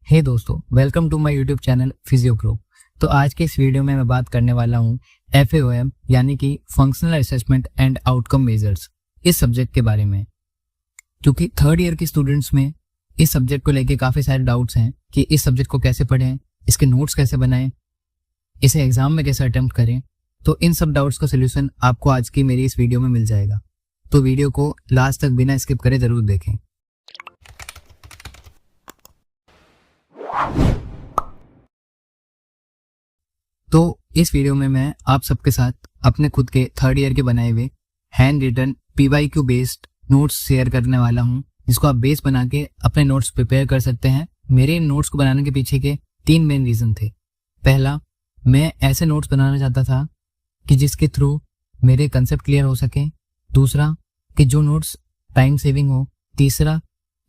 हे दोस्तों, welcome to my YouTube channel PhysioPro. तो आज के इस वीडियो में मैं बात करने वाला हूँ FAOM यानी कि functional assessment and outcome measures इस सब्जेक्ट के बारे में। क्योंकि थर्ड ईयर के स्टूडेंट्स में इस सब्जेक्ट को लेके काफ़ी सारे डाउट्स हैं कि इस सब्जेक्ट को कैसे पढ़ें, इसके नोट्स कैसे बनाएं, इसे एग्जाम में कैसे अटेम्प्ट करें। तो इन सब डाउट्स का सोल्यूशन आपको आज की मेरी इस वीडियो में मिल जाएगा। तो वीडियो को लास्ट तक बिना स्किप करे ज़रूर देखें। तो इस वीडियो में मैं आप सबके साथ अपने खुद के थर्ड ईयर के बनाए हुए hand written PYQ based notes share करने वाला हूं, जिसको आप बेस बना के अपने नोट्स प्रिपेयर कर सकते हैं। मेरे इन नोट्स को बनाने के पीछे के 3 मेन रीज़न थे। पहला, मैं ऐसे नोट्स बनाना चाहता था कि जिसके थ्रू मेरे कंसेप्ट क्लियर हो सके। दूसरा, कि जो नोट्स टाइम सेविंग हो। तीसरा,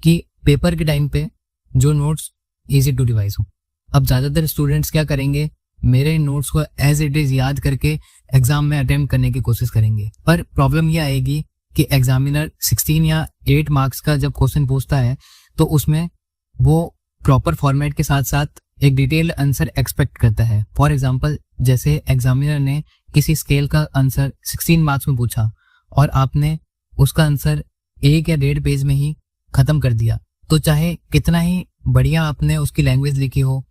कि पेपर के टाइम पे जो नोट्स ईजी टू रिवाइज हो। अब ज़्यादातर स्टूडेंट्स क्या करेंगे, मेरे नोट्स को एज इट इज़ याद करके एग्जाम में अटेम्प्ट करने की कोशिश करेंगे। पर प्रॉब्लम यह आएगी कि एग्जामिनर 16 या 8 मार्क्स का जब क्वेश्चन पूछता है तो उसमें वो प्रॉपर फॉर्मेट के साथ साथ एक डिटेल्ड आंसर एक्सपेक्ट करता है। फॉर एग्जांपल, जैसे एग्जामिनर ने किसी स्केल का आंसर 16 मार्क्स में पूछा और आपने उसका आंसर 1 या 1.5 पेज में ही ख़त्म कर दिया, तो चाहे कितना ही बढ़िया आपने उसकी लैंग्वेज लिखी हो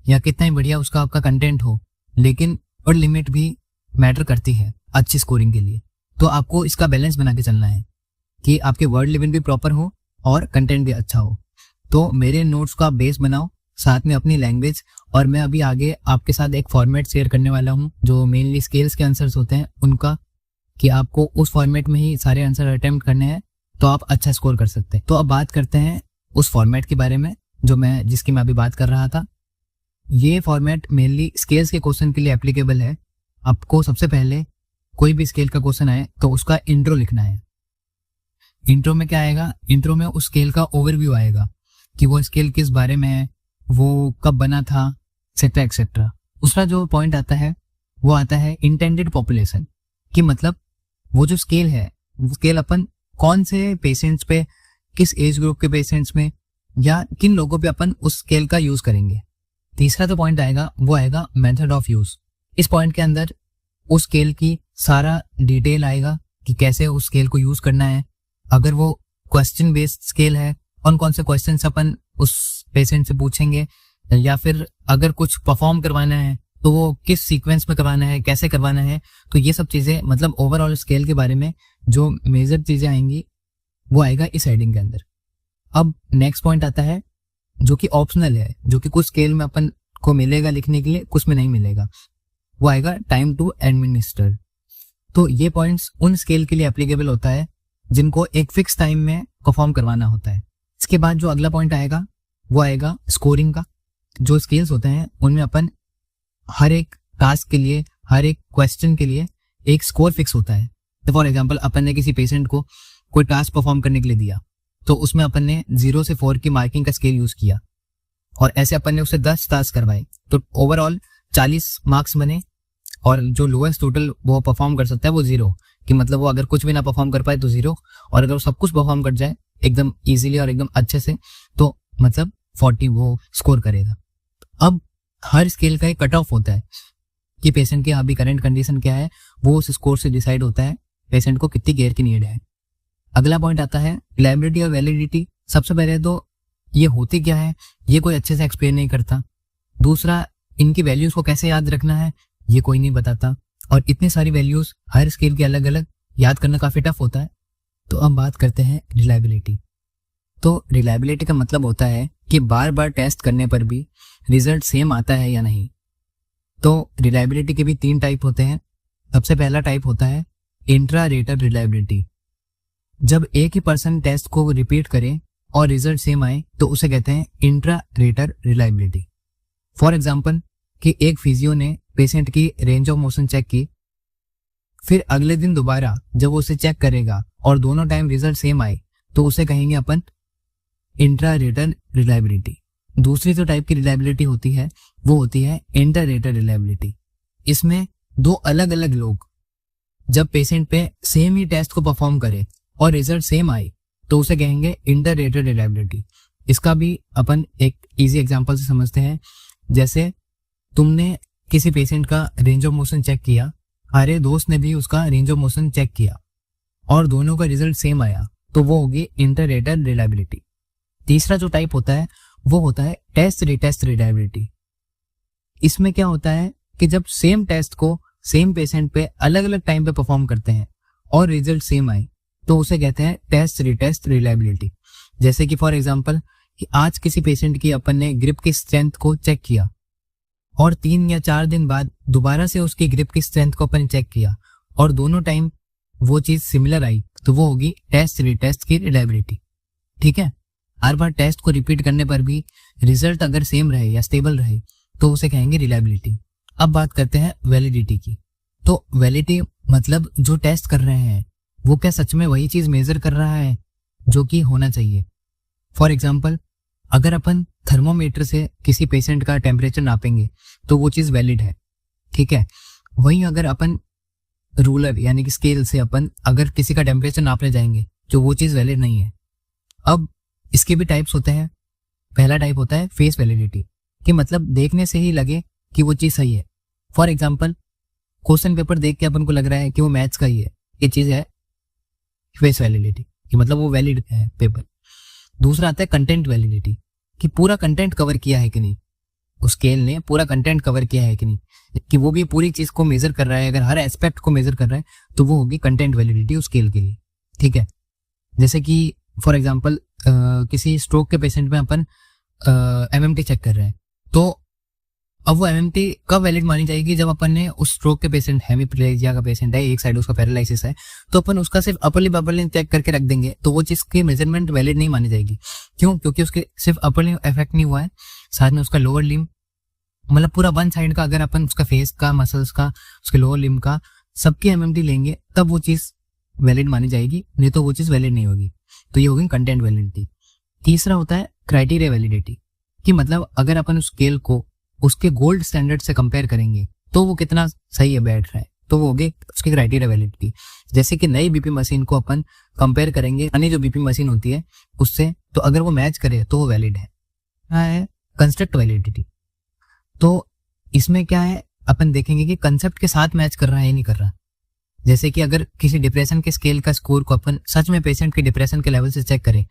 या कितना ही बढ़िया उसका आपका कंटेंट हो, लेकिन और लिमिट भी मैटर करती है अच्छी स्कोरिंग के लिए। तो आपको इसका बैलेंस बना के चलना है कि आपके वर्ड लिमिट भी प्रॉपर हो और कंटेंट भी अच्छा हो। तो मेरे नोट्स को आप बेस बनाओ, साथ में अपनी लैंग्वेज। और मैं अभी आगे आपके साथ एक फॉर्मेट शेयर करने वाला हूँ जो मेनली स्केल्स के आंसर्स होते हैं उनका, कि आपको उस फॉर्मेट में ही सारे आंसर अटेम्प्ट करने हैं तो आप अच्छा स्कोर कर सकते हैं। तो अब बात करते हैं उस फॉर्मेट के बारे में जिसकी मैं अभी बात कर रहा था। ये फॉर्मेट मेनली स्केल्स के क्वेश्चन के लिए एप्लीकेबल है। आपको सबसे पहले कोई भी स्केल का क्वेश्चन आए तो उसका इंट्रो लिखना है। इंट्रो में क्या आएगा, इंट्रो में उस स्केल का ओवरव्यू आएगा कि वो स्केल किस बारे में है, वो कब बना था, एक्सेट्रा एक्सेट्रा। दूसरा जो पॉइंट आता है वो आता है इंटेंडेड पॉपुलेशन, कि मतलब वो जो स्केल है वो स्केल अपन कौन से पेशेंट्स पे, किस एज ग्रुप के पेशेंट्स में या किन लोगों पे अपन उस स्केल का यूज करेंगे। तीसरा जो पॉइंट आएगा वो आएगा मेथड ऑफ यूज। इस पॉइंट के अंदर उस स्केल की सारा डिटेल आएगा कि कैसे उस स्केल को यूज करना है। अगर वो क्वेश्चन बेस्ड स्केल है, कौन कौन से क्वेश्चन अपन उस पेशेंट से पूछेंगे, या फिर अगर कुछ परफॉर्म करवाना है तो वो किस सीक्वेंस में करवाना है, कैसे करवाना है। तो ये सब चीज़ें, मतलब ओवरऑल स्केल के बारे में जो मेजर चीज़ें आएंगी वो आएगा इस हेडिंग के अंदर। अब नेक्स्ट पॉइंट आता है जो कि ऑप्शनल है, जो कि कुछ स्केल में अपन को मिलेगा लिखने के लिए, कुछ में नहीं मिलेगा। वो आएगा टाइम टू एडमिनिस्टर। तो ये पॉइंट्स उन स्केल के लिए एप्लीकेबल होता है जिनको एक फिक्स टाइम में परफॉर्म करवाना होता है। इसके बाद जो अगला पॉइंट आएगा वो आएगा स्कोरिंग का। जो स्केल्स होते हैं उनमें अपन हर एक टास्क के लिए, हर एक क्वेश्चन के लिए एक स्कोर फिक्स होता है। तो फॉर एग्जाम्पल, अपन ने किसी पेशेंट को कोई टास्क परफॉर्म करने के लिए दिया तो उसमें अपन ने 0 से 4 की मार्किंग का स्केल यूज किया और ऐसे अपन ने उससे 10 टास्क करवाए तो ओवरऑल 40 मार्क्स बने। और जो लोएस्ट टोटल वो परफॉर्म कर सकता है वो 0, कि मतलब वो अगर कुछ भी ना परफॉर्म कर पाए तो 0, और अगर वो सब कुछ परफॉर्म कर जाए एकदम इजीली और एकदम अच्छे से तो मतलब 40 वो स्कोर करेगा। अब हर स्केल का एक कट ऑफ होता है कि पेशेंट की अभी करंट कंडीशन क्या है, वो उस स्कोर से डिसाइड होता है पेशेंट को कितनी केयर की नीड है। अगला पॉइंट आता है रिलायबिलिटी और वैलिडिटी। सबसे पहले तो ये होती क्या है ये कोई अच्छे से एक्सप्लेन नहीं करता। दूसरा, इनकी वैल्यूज को कैसे याद रखना है ये कोई नहीं बताता, और इतनी सारी वैल्यूज हर स्केल के अलग अलग, याद करना काफ़ी टफ होता है। तो अब बात करते हैं रिलायबिलिटी। तो रिलायबिलिटी का मतलब होता है कि बार बार टेस्ट करने पर भी रिजल्ट सेम आता है या नहीं। तो रिलायबिलिटी के भी 3 टाइप होते हैं। सबसे पहला टाइप होता है इंट्रा रेटर रिलायबिलिटी। जब एक ही पर्सन टेस्ट को रिपीट करे और रिजल्ट सेम आए तो उसे कहते हैं intra rater reliability. For example, कि एक फिजियो ने पेशेंट की रेंज ऑफ मोशन चेक की, फिर अगले दिन दोबारा जब वो उसे चेक करेगा और दोनों टाइम रिजल्ट सेम आए तो उसे कहेंगे अपन इंट्रा रेटर रिलायबिलिटी। दूसरी जो टाइप की रिलायबिलिटी होती है वो होती है इंटर रेटर रिलायबिलिटी। इसमें 2 अलग अलग लोग जब पेशेंट पे सेम ही टेस्ट को परफॉर्म करे और रिजल्ट सेम आए तो उसे कहेंगे इंटर रेटर रिलायबिलिटी। इसका भी अपन एक इजी एग्जांपल से समझते हैं। जैसे तुमने किसी पेशेंट का रेंज ऑफ मोशन चेक किया, हमारे दोस्त ने भी उसका रेंज ऑफ मोशन चेक किया और दोनों का रिजल्ट सेम आया, तो वो होगी इंटर रेटर रिलायबिलिटी। तीसरा जो टाइप होता है वो होता है टेस्ट रिटेस्ट रिलायबिलिटी। इसमें क्या होता है कि जब सेम टेस्ट को सेम पेशेंट पे अलग अलग टाइम पे परफॉर्म करते हैं और रिजल्ट सेम आए, तो उसे कहते हैं टेस्ट रिटेस्ट रिलायबिलिटी। जैसे कि फॉर एग्जांपल कि आज किसी पेशेंट की अपन ने ग्रिप की स्ट्रेंथ को चेक किया और 3 या 4 दिन बाद दोबारा से उसकी ग्रिप की स्ट्रेंथ को अपन चेक किया और दोनों टाइम वो चीज सिमिलर आई, तो वो होगी टेस्ट रिटेस्ट की रिलायबिलिटी। ठीक है, हर बार टेस्ट को रिपीट करने पर भी रिजल्ट अगर सेम रहे या स्टेबल रहे तो उसे कहेंगे रिलायबिलिटी। अब बात करते हैं वैलिडिटी की। तो वैलिडिटी मतलब जो टेस्ट कर रहे हैं वो क्या सच में वही चीज मेजर कर रहा है जो कि होना चाहिए। फॉर एग्जाम्पल, अगर अपन थर्मोमीटर से किसी पेशेंट का टेम्परेचर नापेंगे तो वो चीज वैलिड है। ठीक है, वहीं अगर अपन रूलर यानी कि स्केल से अपन अगर किसी का टेम्परेचर नापने जाएंगे तो वो चीज वैलिड नहीं है। अब इसके भी टाइप्स होते हैं। पहला टाइप होता है फेस वैलिडिटी, कि मतलब देखने से ही लगे कि वो चीज सही है। फॉर एग्जाम्पल, क्वेश्चन पेपर देख के अपन को लग रहा है कि वो मैथ्स का ही है, ये चीज है फेस वैलिडिटी, कि मतलब वो वैलिड है पेपर। दूसरा आता है कंटेंट वैलिडिटी, कि पूरा कंटेंट कवर किया है कि नहीं, उस स्केल ने पूरा कंटेंट कवर किया है कि नहीं, कि वो भी पूरी चीज को मेजर कर रहा है। अगर हर एस्पेक्ट को मेजर कर रहा है तो वो होगी कंटेंट वैलिडिटी उस स्केल के लिए। ठीक है, जैसे कि फॉर एग्जांपल किसी स्ट्रोक के पेशेंट में अपन एमएमटी चेक कर रहे हैं, तो अब वो एमएमटी कब वैलिड मानी जाएगी, जब अपन ने उस स्ट्रोक के पेशेंट हेमीप्लेजिया का पेशेंट है, एक साइड उसका पैरालिसिस है, तो अपन उसका सिर्फ अपर लिप चेक करके रख देंगे तो वो चीज की मेजरमेंट वैलिड नहीं मानी जाएगी। क्यों? क्योंकि उसके सिर्फ अपर लिप इफेक्ट नहीं हुआ है, साथ में उसका लोअर लिम्ब, मतलब पूरा वन साइड का, अगर अपन उसका फेस का, मसल्स का, उसके लोअर लिम्ब का सबकी एमएमटी लेंगे तब वो चीज वैलिड मानी जाएगी, नहीं तो वो चीज वैलिड नहीं होगी। तो ये होगी कंटेंट वैलिडिटी। तीसरा होता है क्राइटेरिया वैलिडिटी, कि मतलब अगर अपन उस स्केल को उसके गोल्ड स्टैंडर्ड से कंपेयर करेंगे तो वो कितना सही है, बैठ रहा है, तो वो हो गए उसकी क्राइटेरिया वैलिडिटी। जैसे कि नई बीपी मशीन को अपन कंपेयर करेंगे पुरानी जो बीपी मशीन होती है उससे, तो अगर वो मैच करे तो वो वैलिड है। कंस्ट्रक्ट वैलिडिटी, तो इसमें क्या है, अपन देखेंगे कि कंसेप्ट के साथ मैच कर रहा है या नहीं कर रहा। जैसे कि अगर किसी डिप्रेशन के स्केल का स्कोर को अपन सच में पेशेंट के डिप्रेशन के लेवल से चेक करें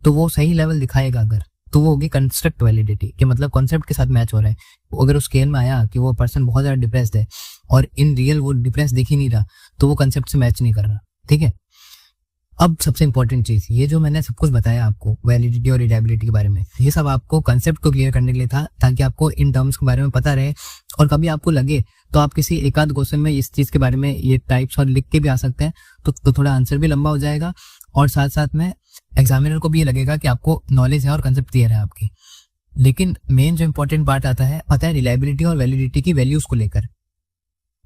तो वो सही लेवल दिखाएगा, अगर तो वो होगी कंस्ट्रक्ट वैलिडिटी, कि मतलब कॉन्सेप्ट के साथ मैच हो रहा है। अगर उस स्केल में आया कि वो पर्सन बहुत ज्यादा डिप्रेस्ड है और इन रियल वो डिप्रेस दिख ही नहीं रहा, तो वो कंसेप्ट से मैच नहीं कर रहा। ठीक है, अब सबसे इंपॉर्टेंट चीज, ये जो मैंने सब कुछ बताया आपको वैलिडिटी और रिलायबिलिटी के बारे में, ये सब आपको कंसेप्ट को क्लियर करने के लिए था, ताकि आपको इन टर्म्स के बारे में पता रहे और कभी आपको लगे तो आप किसी एक आध क्वेश्चन में इस चीज के बारे में ये टाइप्स और लिख के भी आ सकते हैं, तो थोड़ा आंसर भी लंबा हो जाएगा और साथ साथ में एग्जामिनर को भी ये लगेगा कि आपको नॉलेज है और कंसेप्ट क्लियर है आपकी। लेकिन मेन जो इंपॉर्टेंट पार्ट आता है, पता है, रिलायबिलिटी और वैलिडिटी की वैल्यूज को लेकर,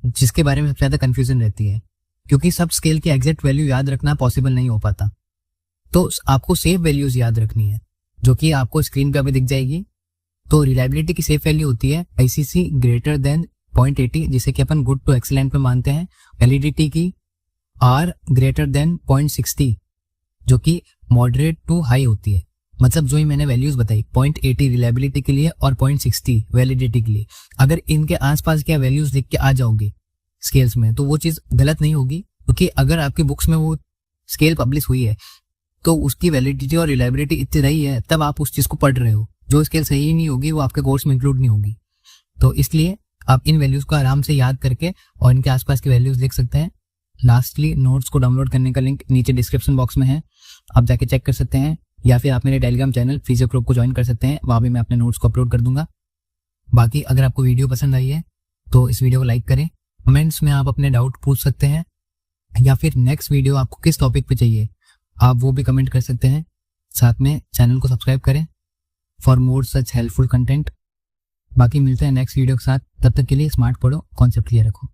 जिसके बारे में सबसे ज्यादा कंफ्यूजन रहती है, क्योंकि सब स्केल की एग्जैक्ट वैल्यू याद रखना पॉसिबल नहीं हो पाता। तो आपको सेफ वैल्यूज याद रखनी है, जो कि आपको स्क्रीन पे अभी दिख जाएगी। तो रिलायबिलिटी की सेफ वैल्यू होती है ICC ग्रेटर देन 0.80, जिसे कि अपन गुड टू एक्सीलेंट में मानते हैं। वैलिडिटी की R ग्रेटर देन 0.60, जो कि मॉडरेट टू हाई होती है। मतलब जो ही मैंने वैल्यूज बताई 0.80 रिलायबिलिटी के लिए और 0.60 वैलिडिटी के लिए, अगर इनके आसपास क्या वैल्यूज लिख के आ जाओगे स्केल्स में तो वो चीज गलत नहीं होगी, क्योंकि अगर आपकी बुक्स में वो स्केल पब्लिश हुई है तो उसकी वैलिडिटी और रिलायबिलिटी इतनी रही है, तब आप उस चीज को पढ़ रहे हो। जो स्केल सही नहीं होगी वो आपके कोर्स में इंक्लूड नहीं होगी। तो इसलिए आप इन वैल्यूज को आराम से याद करके और इनके आसपास की वैल्यूज लिख सकते हैं। लास्टली, नोट्स को डाउनलोड करने का लिंक नीचे डिस्क्रिप्शन बॉक्स में है, आप जाके चेक कर सकते हैं, या फिर आप मेरे टेलीग्राम चैनल फिजियो ग्रुप को ज्वाइन कर सकते हैं, वहाँ भी मैं अपने नोट्स को अपलोड कर दूंगा। बाकी अगर आपको वीडियो पसंद आई है तो इस वीडियो को लाइक करें, कमेंट्स में आप अपने डाउट पूछ सकते हैं, या फिर नेक्स्ट वीडियो आपको किस टॉपिक पे चाहिए आप वो भी कमेंट कर सकते हैं। साथ में चैनल को सब्सक्राइब करें for more such helpful content. बाकी मिलते हैं नेक्स्ट वीडियो के साथ, तब तक के लिए स्मार्ट पढ़ो, कॉन्सेप्ट क्लियर रखो।